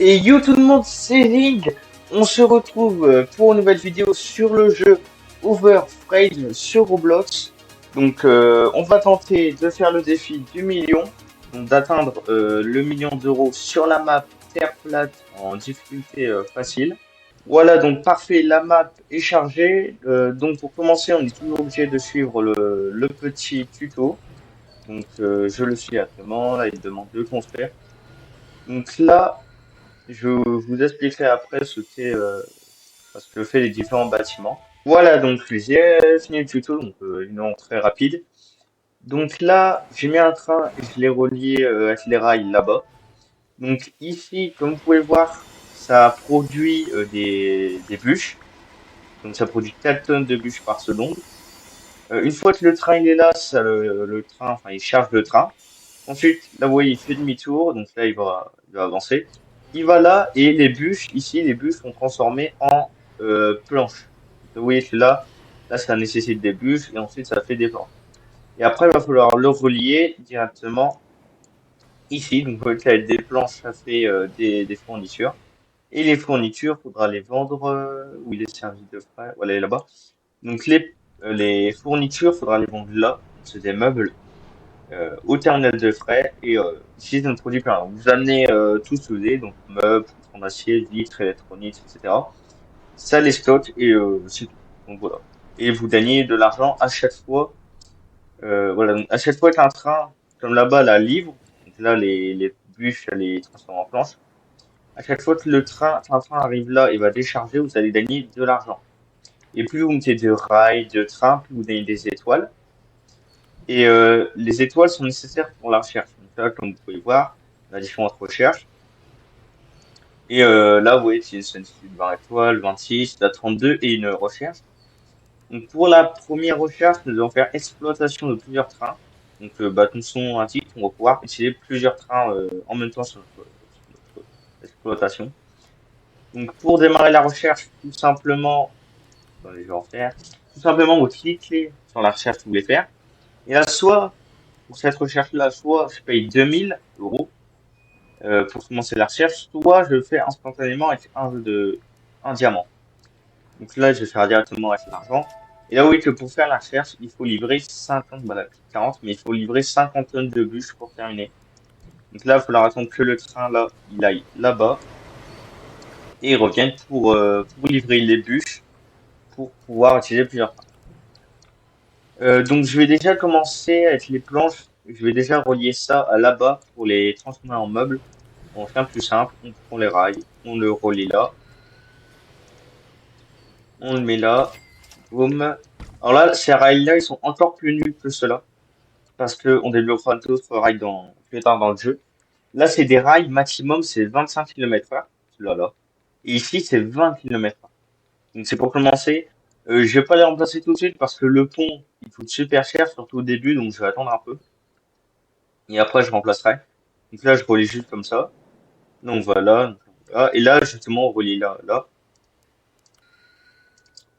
Et yo tout le monde, c'est Ring. On se retrouve pour une nouvelle vidéo sur le jeu Overframe sur Roblox. Donc on va tenter de faire le défi du million, donc d'atteindre le million d'euros sur la map Terre plate en difficulté facile. Voilà, donc parfait, la map est chargée. Donc pour commencer, on est toujours obligé de suivre le petit tuto. Donc je le suis actuellement, là il demande de construire. Donc là, je vous expliquerai après ce qu'est parce que fait les différents bâtiments. Voilà, donc j'ai fini le tuto, donc une très rapide. Donc là, j'ai mis un train et je l'ai relié avec les rails là-bas. Donc ici, comme vous pouvez le voir, ça produit des bûches. Donc ça produit 4 tonnes de bûches par seconde. Une fois que le train il est là, ça, le train, enfin il charge le train. Ensuite, là vous voyez, il fait demi-tour, donc là il va avancer. Il va là et les bûches, ici, les bûches sont transformées en planches. Vous voyez que là ça nécessite des bûches et ensuite ça fait des planches. Et après, il va falloir le relier directement ici. Donc vous voyez que là, des planches, ça fait des fournitures. Et les fournitures, faudra les vendre où il est servi de frais. Voilà, là-bas. Donc les fournitures, faudra les vendre là. C'est des meubles au terminal de frais et ici ça ne produit plus rien. Vous amenez tout soudé, donc meubles, poutres en acier, vitres, électroniques, etc. Ça les stocke et c'est tout. Donc voilà. Et vous gagnez de l'argent à chaque fois. Voilà, donc à chaque fois qu'un train, comme là-bas, la livre, donc là les bûches, elle les transforme en planches. À chaque fois que un train arrive là et va décharger, vous allez gagner de l'argent. Et plus vous mettez de rails, de trains, plus vous gagnez des étoiles. Et les étoiles sont nécessaires pour la recherche. Donc là, comme vous pouvez voir, la différentes recherches. Et là, vous voyez, c'est une suite de 20 étoiles, 26, la 32 et une recherche. Donc pour la première recherche, nous allons faire exploitation de plusieurs trains. Donc comme son indique, on va pouvoir utiliser plusieurs trains en même temps sur notre exploitation. Donc pour démarrer la recherche, tout simplement, attendez, je vais en faire. Tout simplement, vous cliquez sur la recherche que vous voulez faire. Et là, soit pour cette recherche-là, soit je paye 2 000 € pour commencer la recherche, soit je le fais instantanément avec un diamant. Donc là, je vais faire directement avec l'argent. Et là, oui, que pour faire la recherche, il faut livrer 50, voilà, 40, mais il faut livrer 50 tonnes de bûches pour terminer. Donc là, il va falloir attendre que le train, là, il aille là-bas et il revienne pour livrer les bûches pour pouvoir utiliser plusieurs trains. Donc, je vais déjà commencer avec les planches. Je vais déjà relier ça à là-bas pour les transformer en meubles. On fait un plus simple. On prend les rails, on le relie là, on le met là, boum. Alors là, ces rails-là, ils sont encore plus nuls que ceux-là parce que on développera d'autres rails plus tard dans le jeu. Là, c'est des rails maximum, c'est 25 km/h. Celui-là. Et ici, c'est 20 km/h. Donc, c'est pour commencer. Je vais pas les remplacer tout de suite parce que le pont, il coûte super cher, surtout au début, donc je vais attendre un peu. Et après, je remplacerai. Donc là, je relie juste comme ça. Donc voilà. Voilà. Et là, justement, on relie là, là,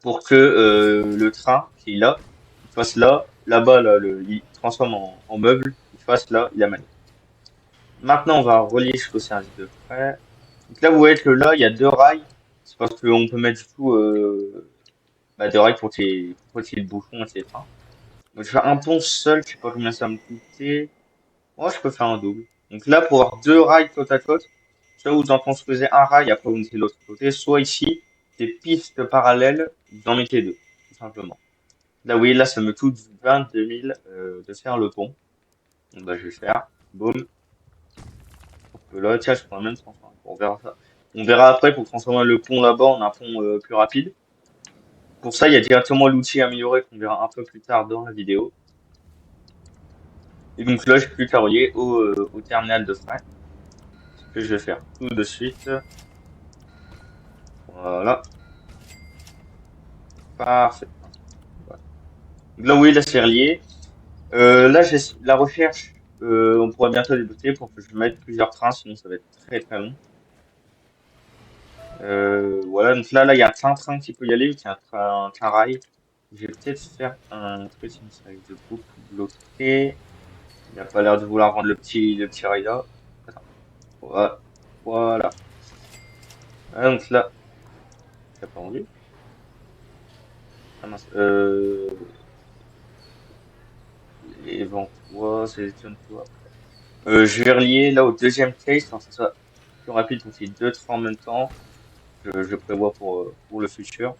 pour que le train qui est là, il fasse là, là-bas, là, il transforme en meuble, il fasse là, il amène. Maintenant, on va relier jusqu'au service de frais. Donc là, vous voyez que là, il y a deux rails. C'est parce qu'on peut mettre du coup deux rails pour tirer le bouchon, etc. Donc je vais faire un pont seul, je sais pas combien ça va me coûter. Moi, je peux faire un double. Donc là, pour avoir deux rails côte à côte, soit vous en construisez un rail, après vous mettez l'autre côté, soit ici, des pistes parallèles, vous en mettez deux, tout simplement. Là, oui, là, ça me coûte 22 000 de faire le pont. Donc, bah, je vais faire. Boum. Pour que là, tiens, je pourrais même transformer. On verra ça. On verra après pour transformer le pont là-bas en un pont plus rapide. Pour ça, il y a directement l'outil amélioré qu'on verra un peu plus tard dans la vidéo. Et donc là, je peux plus qu'à relier au terminal de frein. Ce que je vais faire tout de suite. Voilà. Parfait. Voilà. Donc là, oui, là, c'est relié. Là, j'ai la recherche. On pourrait bientôt débuter pour que je mette plusieurs trains, sinon ça va être très très long. Voilà, donc là, il y a un train qui peut y aller, il y a un train rail. Je vais peut-être faire un truc, sinon ça risque de beaucoup bloquer. Il n'a pas l'air de vouloir rendre le petit rail là. Attends. Voilà. Voilà. Donc là, t'as pas rendu? Ah mince. Évente-toi, sélectionne-toi. Je vais relier là au deuxième case, enfin, c'est ça plus rapide pour qu'il y ait deux trains en même temps. Je prévois pour le futur.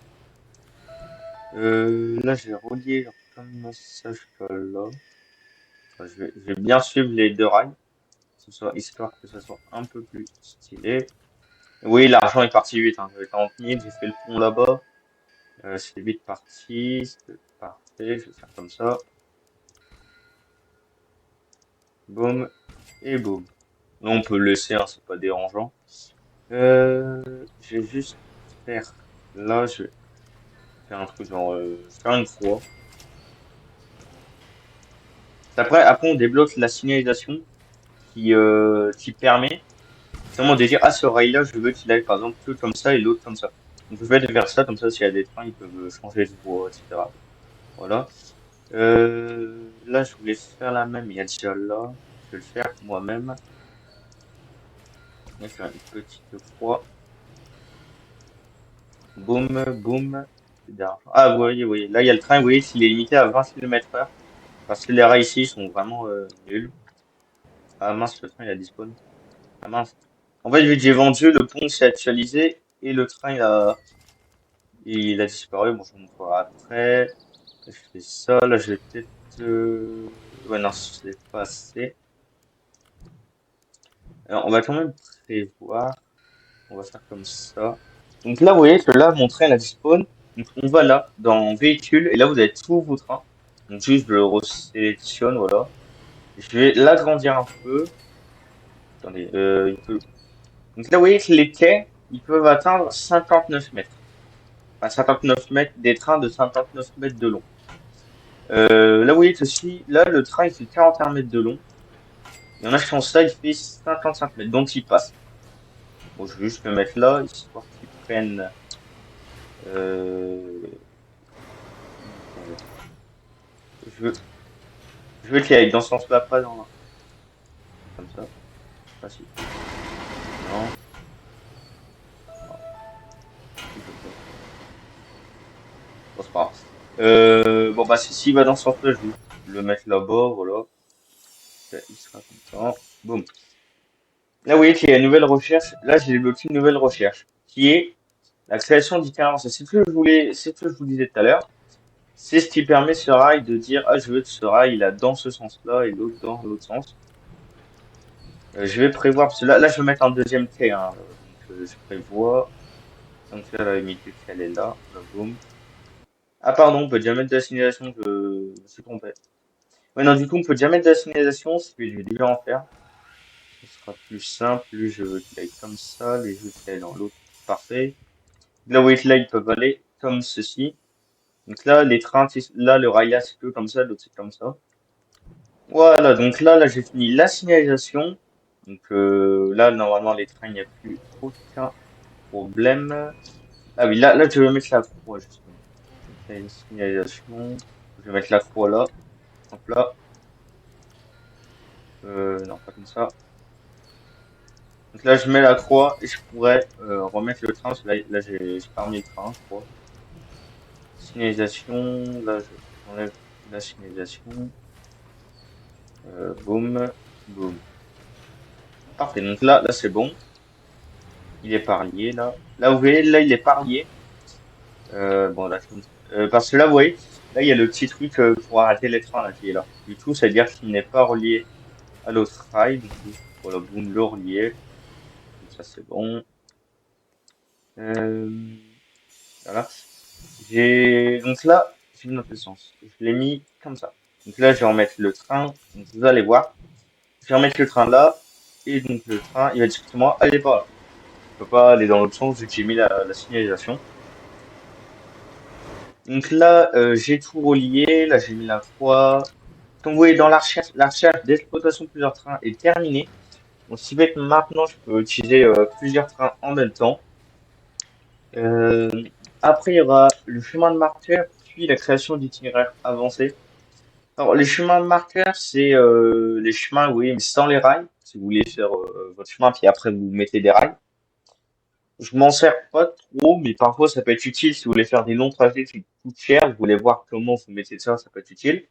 Là, je vais relier comme ça jusqu'à là. Enfin, je vais bien suivre les deux rails, histoire que ça soit un peu plus stylé. Oui, l'argent est parti vite, hein. J'avais 40 000, j'ai fait le pont là-bas. C'est vite parti, c'est parfait, je vais faire comme ça. Boum, et boum. Là, on peut le laisser, hein, c'est pas dérangeant. Je vais juste faire, là, je vais faire un truc genre, faire une croix. Après, on débloque la signalisation qui permet vraiment de dire, ah, ce rail-là, je veux qu'il aille, par exemple, que comme ça et l'autre comme ça. Donc, je vais faire ça, comme ça, s'il y a des trains, ils peuvent changer de voie, etc. Voilà. Là, je voulais faire la même, il y a déjà là. Je vais le faire moi-même. Je vais faire une petite croix. Boum, boum. D'argent. Ah, vous voyez. Là, il y a le train, vous voyez, s'il est limité à 20 km/h. Parce que les rails ici sont vraiment nuls. Ah mince, le train, il a disparu. Ah mince. En fait, vu que j'ai vendu, le pont s'est actualisé et le train, il a disparu. Bon, je vous montrerai après. Je fais ça. Là, je vais peut-être... Ouais, non, c'est pas assez. Alors, on va quand même prévoir. On va faire comme ça. Donc là, vous voyez que là, mon train, il a despawn. Donc on va là, dans véhicule, et là, vous avez tous vos trains. Donc juste, je le resélectionne, voilà. Je vais l'agrandir un peu. Attendez, donc là, vous voyez que les quais, ils peuvent atteindre 59 mètres. Enfin, 59 mètres, des trains de 59 mètres de long. Là, vous voyez que si, là, le train, il fait 41 mètres de long. Il y en a qui font ça, il fait 55 mètres, donc il passe. Bon, je vais juste le mettre là, histoire qu'ils prennent... Euh... attendez. Je veux, je veux qu'il aille dans ce sens-là, pas dans là. Comme ça. Facile. Non, non, il veut pas. Bon, c'est pas grave. Bon, bah, s'il va dans ce sens-là, je vais le mettre là-bas, voilà. Il sera content. Boum. Là, vous voyez qu'il y a une nouvelle recherche. Là, j'ai débloqué une nouvelle recherche, qui est la création d'itinérance. C'est ce que je vous disais tout à l'heure. C'est ce qui permet ce rail de dire, ah, je veux que ce rail, il a dans ce sens-là et l'autre dans l'autre sens. Je vais prévoir, parce que là, je vais mettre un deuxième quai, hein. Donc, je prévois. Donc, là, la limite qu'elle est là. Là, boum. Ah, pardon, on peut déjà mettre de la signalisation, je me suis trompé. Ouais, non, du coup, on peut déjà mettre de la signalisation, c'est ce que je vais déjà en faire. Ce sera plus simple, plus je veux qu'il aille comme ça, les jeux qu'il aille dans l'autre. Parfait. Là, vous voyez que là, ils peuvent aller comme ceci. Donc là, les trains, là, le rail là, c'est que comme ça, l'autre c'est comme ça. Voilà, donc là, j'ai fini la signalisation. Donc là, normalement, les trains, il n'y a plus aucun problème. Ah oui, là, je vais mettre la croix, justement. Donc là, il y a une signalisation. Je vais mettre la croix là. Hop là. Non, pas comme ça. Donc là, je mets la croix et je pourrais remettre le train. Parce que là j'ai pas remis le train, je crois. Signalisation. Là, j'enlève la signalisation. Boum, boum. Parfait. Donc là, c'est bon. Il est pas relié, là. Là, vous voyez, là, il est pas relié. Bon, là, parce que là, vous voyez, là, il y a le petit truc pour arrêter les trains, là, qui est là. Du coup, ça veut dire qu'il n'est pas relié à l'autre rail. Donc, voilà, boum, le relier. Donc, ça, c'est bon. Euh, voilà. Donc là, j'ai une autre sens. Je l'ai mis comme ça. Donc là, je vais remettre le train. Donc, vous allez voir. Je vais remettre le train là. Et donc, le train, il va directement aller par là. Je peux pas aller dans l'autre sens vu que j'ai mis la signalisation. Donc là, j'ai tout relié. Là, j'ai mis la croix. Comme vous voyez, dans la recherche d'exploitation de plusieurs trains est terminée. Donc, ce qui fait que maintenant, je peux utiliser plusieurs trains en même temps. Euh, Après, il y aura le chemin de marqueur, puis la création d'itinéraires avancés. Alors, les chemins de marqueur, c'est les chemins, oui, mais sans les rails. Si vous voulez faire votre chemin, puis après, vous mettez des rails. Je m'en sers pas trop, mais parfois ça peut être utile si vous voulez faire des longs trajets qui coûtent cher, vous voulez voir comment vous mettez ça, ça peut être utile.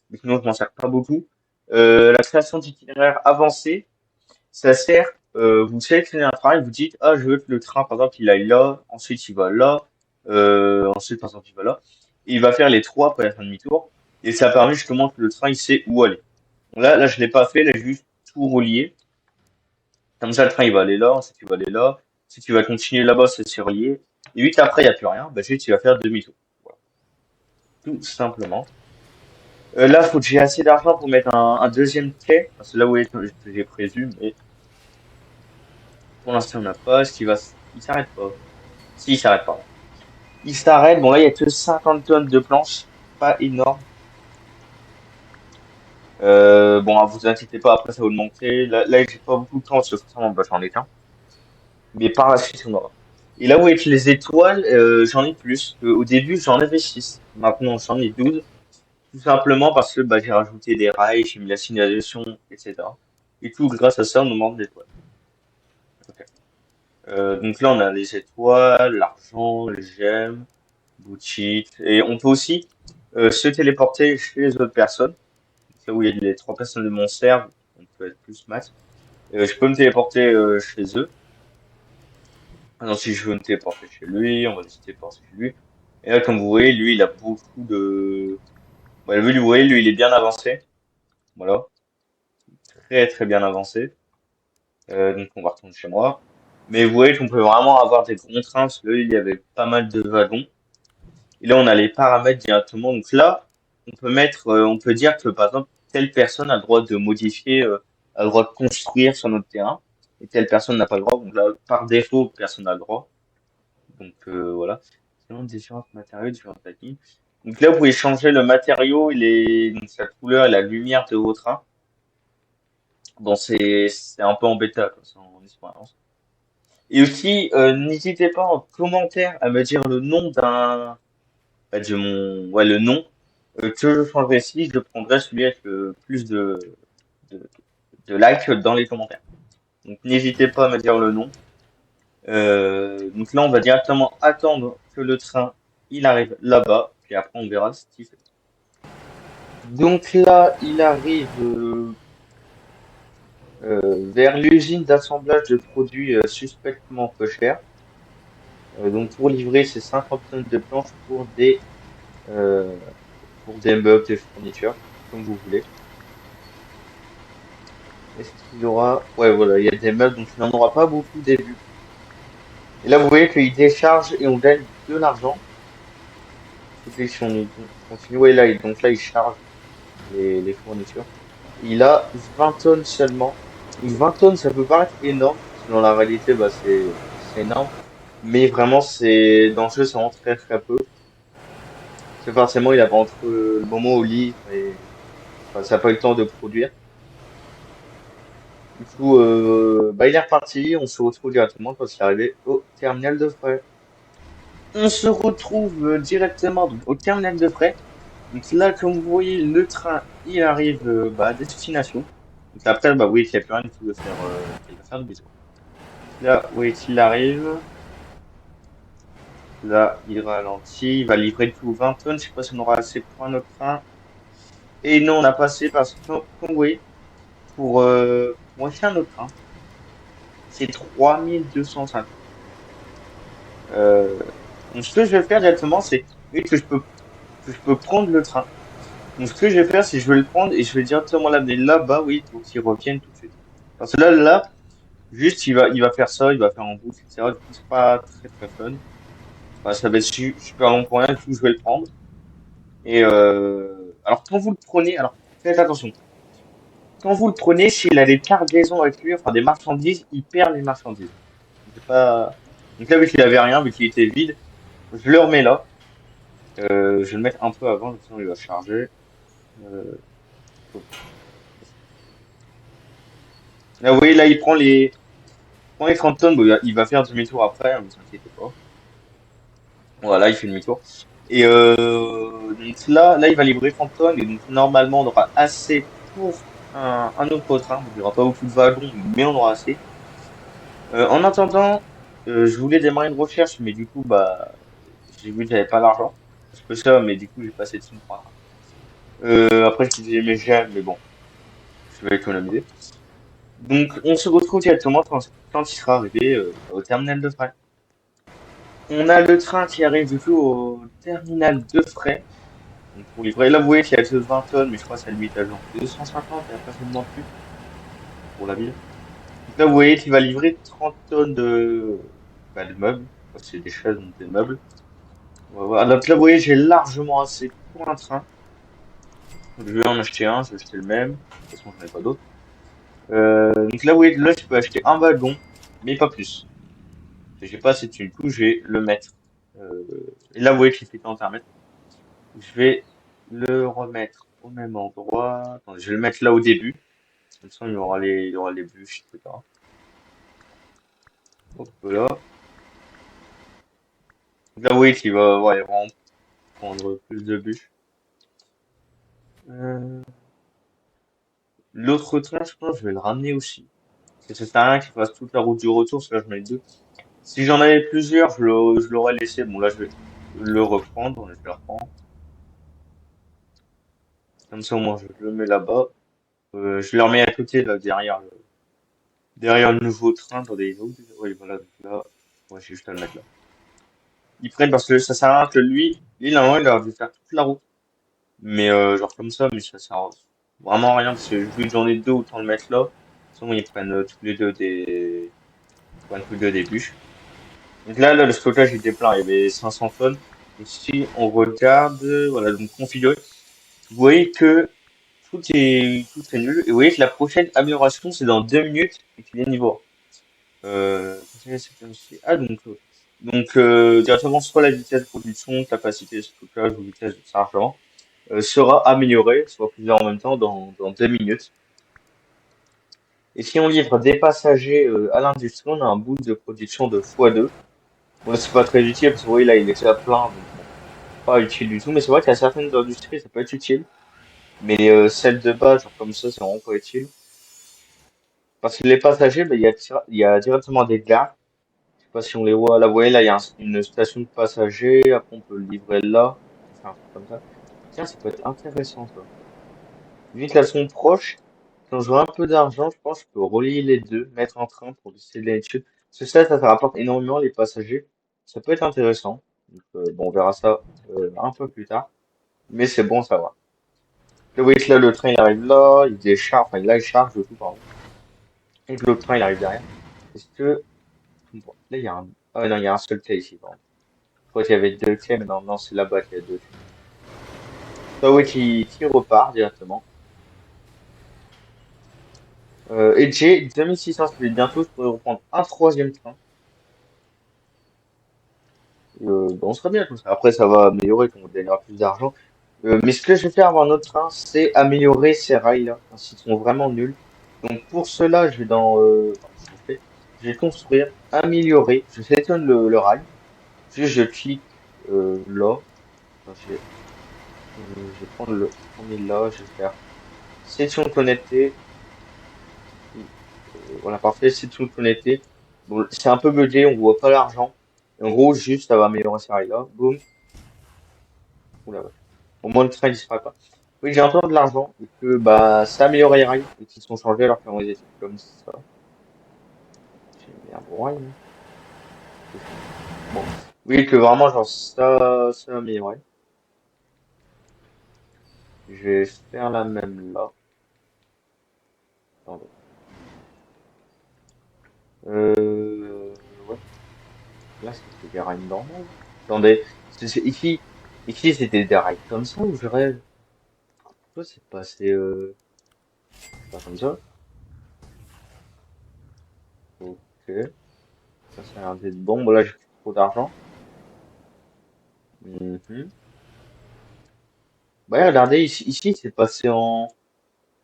Mais sinon, je m'en sers pas beaucoup. La création d'itinéraires avancés, ça sert, vous sélectionnez un train et vous dites, ah, je veux que le train, par exemple, il aille là, ensuite il va là, ensuite, par exemple, il va là. Et il va faire les trois après la fin demi-tour. Et ça permet justement que le train, il sait où aller. Là, je l'ai pas fait, là, j'ai juste tout relié. Comme ça, le train, il va aller là, ensuite il va aller là. Si tu vas continuer là-bas, c'est relié. Et vite après, il n'y a plus rien, bah, juste, il va faire demi-tour. Voilà. Tout simplement. Là, faut que j'ai assez d'argent pour mettre un deuxième quai. Parce que là où j'ai prévu, mais pour l'instant, on n'a pas. Ce qui va, il s'arrête pas. Si, il s'arrête pas. Il s'arrête. Bon, là, il y a que 50 tonnes de planches. Pas énorme. Bon, vous inquiétez pas, après, ça va augmenter. Là, j'ai pas beaucoup de temps, parce que forcément, bah, j'en ai qu'un. Mais par la suite, on aura. Et là où avec les étoiles, j'en ai plus. Au début, j'en avais 6. Maintenant, j'en ai 12. Tout simplement parce que bah, j'ai rajouté des rails, j'ai mis la signalisation, etc. Et tout grâce à ça, on augmente d'étoiles. Ok. Donc là, on a les étoiles, l'argent, les gemmes, boutique. Et on peut aussi se téléporter chez les autres personnes. Là où il y a les trois personnes de mon serve, on peut être plus max. Je peux me téléporter chez eux. Alors si je veux me téléporter chez lui, on va se téléporter chez lui. Et là, comme vous voyez, lui, il a beaucoup de... Bah, vous voyez, lui, il est bien avancé. Voilà. Très, très bien avancé. Donc on va retourner chez moi. Mais vous voyez qu'on peut vraiment avoir des contraintes. Parce que là, il y avait pas mal de wagons. Et là, on a les paramètres directement. Donc là, on peut dire que par exemple, telle personne a le droit de modifier, a le droit de construire sur notre terrain, et telle personne n'a pas le droit. Donc là, par défaut, personne n'a le droit. Donc voilà. Sinon, différents matériaux, différents tapis. Donc là, vous pouvez changer le matériau, donc sa couleur et la lumière de votre train. Bon, c'est un peu embêtant, quoi, c'est en expérience. Et aussi, n'hésitez pas en commentaire à me dire le nom ouais, le nom que je changerai ici. Je prendrai celui avec le plus de, de likes dans les commentaires. Donc, n'hésitez pas à me dire le nom. Donc là, on va directement attendre que le train il arrive là-bas, puis après on verra ce qu'il fait. Donc là, il arrive vers l'usine d'assemblage de produits suspectement peu chers. Donc pour livrer, c'est 50 tonnes de planches euh, pour des meubles, des fournitures, comme vous voulez. Est-ce qu'il y aura... Ouais, voilà, il y a des meubles, donc il n'en aura pas beaucoup au début. Et là, vous voyez qu'il décharge et on gagne de l'argent. Écoutez, si on continue, ouais, là, donc là, il charge les fournitures. Il a 20 tonnes seulement. Donc 20 tonnes, ça peut paraître énorme. Parce que dans la réalité, bah, c'est énorme. Mais vraiment, dans le jeu, c'est vraiment très très peu. C'est forcément, il a pas entre le moment où livre et enfin, ça n'a pas eu le temps de produire. Du coup, bah, il est reparti. On se retrouve directement quand il est arrivé au terminal de frais. On se retrouve directement donc, au terminal de frais. Donc là, comme vous voyez, le train, il arrive bah, à destination. Donc après, bah oui, il n'y a plus rien, il va faire de bisous. Là, oui, il arrive. Là, il ralentit. Il va livrer tout 20 tonnes. Je sais pas si on aura assez pour un autre train. Et non, on a passé parce que, comme vous voyez, pour acheter un autre train, c'est 3250. Euh, donc, ce que je vais faire directement, c'est oui, que je peux prendre le train. Donc, ce que je vais faire, c'est que je vais le prendre et je vais directement l'amener là-bas, oui, pour qu'il revienne tout de suite. Parce que là, juste, il va faire ça, il va faire en boucle, etc. Du coup, c'est pas très, très fun. Enfin, ça va être super long pour rien, du coup, je vais le prendre. Et alors, quand vous le prenez, alors, faites attention. Quand vous le prenez, s'il a des cargaisons avec lui, enfin des marchandises, il perd les marchandises. C'est pas... Donc là, vu qu'il avait rien, vu qu'il était vide, je le remets là. Je vais le mettre un peu avant, sinon il va charger. Euh, Là, vous voyez, là, prend les 30 tonnes. Bon, il va faire demi-tour après, ne vous inquiétez pas. Voilà, il fait demi-tour. Et donc là, il va livrer 30 tonnes. Et donc, normalement, on aura assez pour un autre train. Il n'y aura pas beaucoup de wagons, mais on aura assez. En attendant, Je voulais démarrer une recherche, mais du coup, bah, j'ai vu que j'avais pas l'argent. Je peux ça, mais du coup, j'ai pas assez de thunes pour un train. Après, je disais, mais j'aime, mais bon, je vais économiser. Donc, on se retrouve directement quand il sera arrivé au terminal de frais. On a le train qui arrive du coup au terminal de frais. Donc, pour livrer, là, vous voyez qu'il y a que 20 tonnes, mais je crois que ça limite à genre 250 et après, ça ne demande plus pour la ville. Donc là, vous voyez qu'il va livrer 30 tonnes de meubles. Enfin, c'est des chaises, donc des meubles. Voilà. Donc là, vous voyez, j'ai largement assez pour un train. Je vais en acheter un, je vais acheter le même. De toute façon, j'en ai pas d'autres. Donc là, vous voyez, là, je peux acheter un wagon, mais pas plus. J'ai pas assez de thunes. Du coup, je vais le mettre. Euh, et là, vous voyez qu'il fait 40 mètres. Je vais le remettre au même endroit. Attendez, je vais le mettre là au début. Comme ça, il y aura les bûches, etc. Hop là. Donc là, vous voyez qu'il va, ouais, vraiment prendre plus de bûches. Euh, L'autre train, je pense, je vais le ramener aussi. Parce que ça sert à rien qu'il fasse toute la route du retour, parce que là, j'en ai deux. Si j'en avais plusieurs, je l'aurais laissé. Bon, là, je vais le reprendre. Je le reprends. Comme ça, au moins, je le mets là-bas. Je le remets à côté, là, derrière le nouveau train. Attendez, oui, voilà, donc là. Ouais, j'ai juste à le mettre là. Ils prennent parce que ça sert à rien que lui, normalement, il a dû faire toute la route. Mais, genre comme ça, mais ça sert vraiment à rien, parce que vu que j'en ai deux, autant le mettre là. Sinon, ils prennent ils prennent tous les deux des bûches. Donc là, le stockage était plein, il y avait 500 tonnes. Et si on regarde, voilà, donc configuré, vous voyez que tout est nul. Et vous voyez que la prochaine amélioration, c'est dans 2 minutes et qu'il est niveau 1. Ah, directement, soit la vitesse de production, capacité de stockage ou vitesse de chargement, sera améliorée, soit plusieurs en même temps, dans 2 minutes. Et si on livre des passagers à l'industrie, on a un bout de production de x2. Bon, c'est pas très utile parce que vous voyez là, il est déjà plein, donc bon, pas utile du tout. Mais c'est vrai qu'il y a certaines industries, ça peut être utile. Mais celles de base, genre comme ça, c'est vraiment pas utile. Parce que les passagers, ben, il y a directement des gares. Je sais pas si on les voit. Là, vous voyez, là, il y a une station de passagers. Après, on peut le livrer là. On peut faire un truc comme ça. Tiens, ça peut être intéressant, ça. Vu qu'elles sont proches, quand j'aurai un peu d'argent, je pense que je peux relier les deux, mettre en train pour décider de l'étude. Parce que ça rapporte énormément les passagers. Ça peut être intéressant. Donc, bon, on verra ça un peu plus tard. Mais c'est bon, ça va. Là, vous voyez que là, le train, il arrive là, il décharge, enfin, là, il charge le tout, pardon. Et que l'autre train, il arrive derrière. Est-ce que, bon, là, il y a un, ah non, il y a un seul quai ici, pardon. Je crois qu'il y avait deux quais, mais non, non, c'est là-bas qu'il y a deux quais. Là, oui, qui repart directement. Et j'ai 2600 minutes. Bientôt, je pourrais reprendre un troisième train. Bon, on sera bien comme ça. Après, ça va améliorer quand on gagnera plus d'argent. Mais ce que je vais faire avant notre train, c'est améliorer ces rails-là, parce qu'ils sont vraiment nuls. Donc pour cela, je vais enfin, je vais construire, améliorer. Je sélectionne le rail. Puis je clique là. Enfin, je vais prendre le premier là. Je vais faire section connectée. Voilà, parfait, section connectée. Bon, c'est un peu bugué, on voit pas l'argent. En gros, juste, ça va améliorer ces rails-là. Boum. Oula, ouais. Au moins, le train il disparaît pas. Oui, j'ai un peu de l'argent et que bah ça améliore les rails et qu'ils sont changés alors qu'ils étaient comme ça. J'ai mis un bon rail, hein. C'est fou. Bon. Oui, que vraiment, genre ça amélioré. Je vais faire la même là. Attendez. Ouais. Là, c'était des rails normaux. Attendez. Ici, c'était des rails comme ça ou je rêve? Pourquoi c'est passé, pas comme ça? Ok. Ça a l'air d'être bon. Bon, là, j'ai plus trop d'argent. Mhm. Bah, regardez, ici, c'est passé en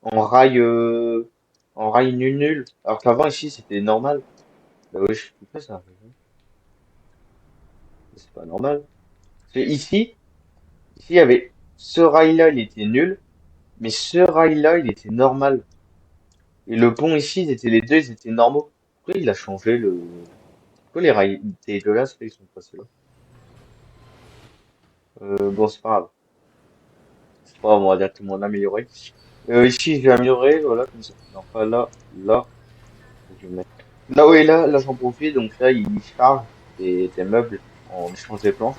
rail, en rail nul nul. Alors qu'avant, ici, c'était normal. Bah oui, je sais pas ça. C'est pas normal. Parce que ici, il y avait, ce rail-là, il était nul, mais ce rail-là, il était normal. Et le pont ici, les deux, ils étaient normaux. Pourquoi il a changé le... Pourquoi les rails dégueulasses, là, ils sont passés là? Bon, c'est pas grave. C'est pas grave, on va directement l'améliorer. Ici, je vais améliorer, voilà, comme ça. Non, pas là, là. Je vais mettre... Là où est là, j'en profite. Donc là, il charge des meubles en échange des planches.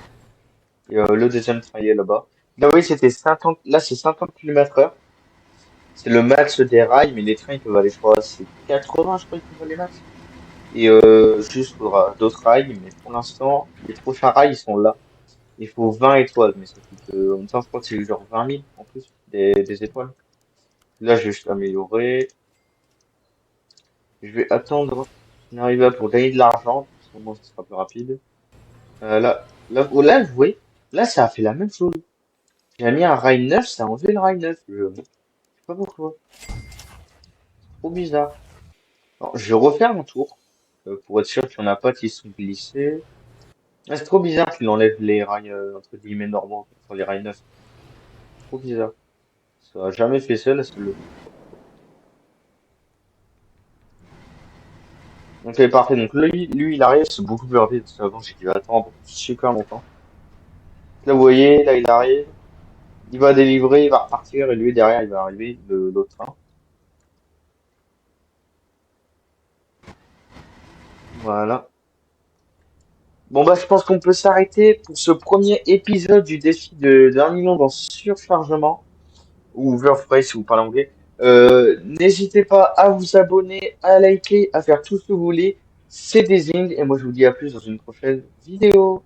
Et le deuxième train il est là-bas. Là, oui, c'était 50, là, c'est 50 km/h. C'est le max des rails, mais les trains, ils peuvent aller, je crois, c'est 80, je crois, ils peuvent aller max. Et juste, faudra d'autres rails, mais pour l'instant, les prochains rails, ils sont là. Il faut 20 étoiles, mais ça coûte, en même temps, je crois que c'est genre 20 000 en plus, des étoiles. Là, je vais juste améliorer. Je vais attendre qu'on arrive là pour gagner de l'argent, parce que moi, ça sera plus rapide. Oh, là, vous voyez, là, ça a fait la même chose. J'ai mis un rail neuf, ça a enlevé le rail neuf. Je sais pas pourquoi. Trop bizarre. Alors, je vais refaire un tour, pour être sûr qu'il n'y en a pas qui sont glissés. Ah, c'est trop bizarre qu'il enlève les rails, entre guillemets, normaux, enfin, les rails neufs. Trop bizarre. Ça a jamais fait ça, là, c'est le... Ok, parfait. Donc lui, il arrive, c'est beaucoup plus rapide. Parce qu'avant, j'ai dû attendre super longtemps. Là, vous voyez, là, il arrive. Il va délivrer, il va repartir, et lui, derrière, il va arriver de l'autre train. Voilà. Bon, bah, je pense qu'on peut s'arrêter pour ce premier épisode du défi de 1 million dans surchargement, ou Overfray si vous parlez anglais. N'hésitez pas à vous abonner, à liker, à faire tout ce que vous voulez. C'est Désigne, et moi, je vous dis à plus dans une prochaine vidéo.